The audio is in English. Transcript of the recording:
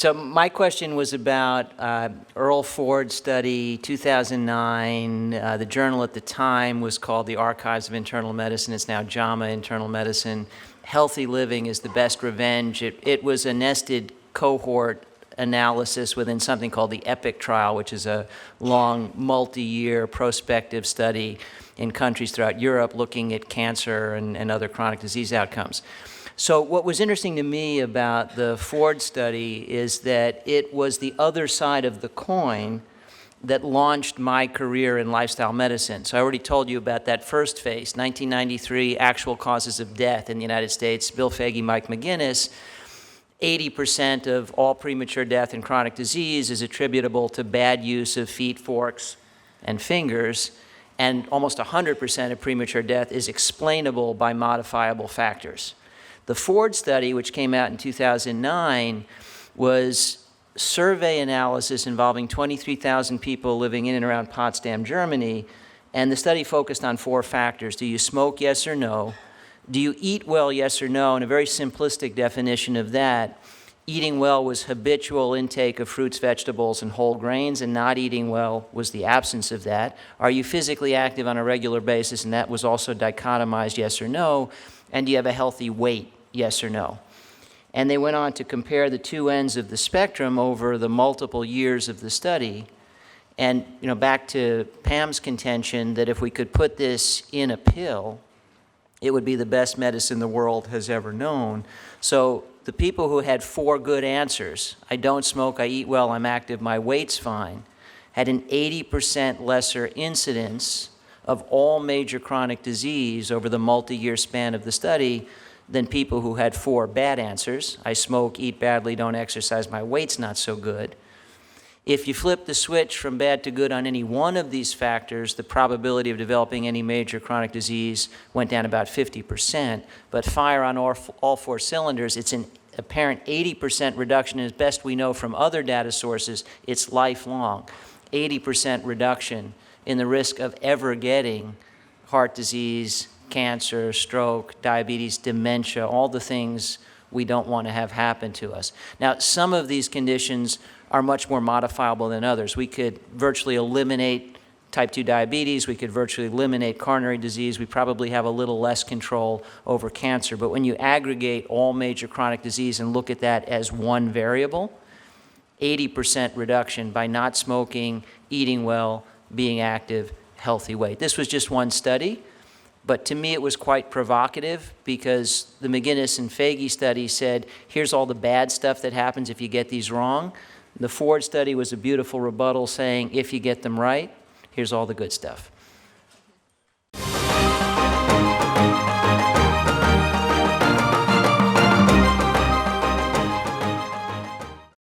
So my question was about Earl Ford's study, 2009. The journal at the time was called the Archives of Internal Medicine. It's now JAMA Internal Medicine. Healthy living is the best revenge. It was a nested cohort analysis within something called the EPIC trial, which is a long, multi-year prospective study in countries throughout Europe looking at cancer and other chronic disease outcomes. So what was interesting to me about the Ford study is that it was the other side of the coin that launched my career in lifestyle medicine. So I already told you about that first phase, 1993, actual causes of death in the United States, Bill Foege, Mike McGinnis. 80% of all premature death in chronic disease is attributable to bad use of feet, forks, and fingers, and almost 100% of premature death is explainable by modifiable factors. The Ford study, which came out in 2009, was survey analysis involving 23,000 people living in and around Potsdam, Germany, and the study focused on 4 factors. Do you smoke, yes or no? Do you eat well, yes or no? And a very simplistic definition of that, eating well was habitual intake of fruits, vegetables, and whole grains, and not eating well was the absence of that. Are you physically active on a regular basis? And that was also dichotomized, yes or no. And do you have a healthy weight, yes or no? And they went on to compare the two ends of the spectrum over the multiple years of the study. And back to Pam's contention that if we could put this in a pill, it would be the best medicine the world has ever known. So the people who had 4 good answers, I don't smoke, I eat well, I'm active, my weight's fine, had an 80% lesser incidence of all major chronic disease over the multi-year span of the study than people who had 4 bad answers. I smoke, eat badly, don't exercise, my weight's not so good. If you flip the switch from bad to good on any one of these factors, the probability of developing any major chronic disease went down about 50%. But fire on all 4 cylinders, it's an apparent 80% reduction, and as best we know from other data sources, it's lifelong. 80% reduction in the risk of ever getting heart disease, cancer, stroke, diabetes, dementia, all the things we don't want to have happen to us. Now, some of these conditions are much more modifiable than others. We could virtually eliminate type 2 diabetes. We could virtually eliminate coronary disease. We probably have a little less control over cancer. But when you aggregate all major chronic disease and look at that as one variable, 80% reduction by not smoking, eating well, being active, healthy weight. This was just one study, but to me it was quite provocative because the McGinnis and Foege study said, here's all the bad stuff that happens if you get these wrong. The Ford study was a beautiful rebuttal saying, if you get them right, here's all the good stuff.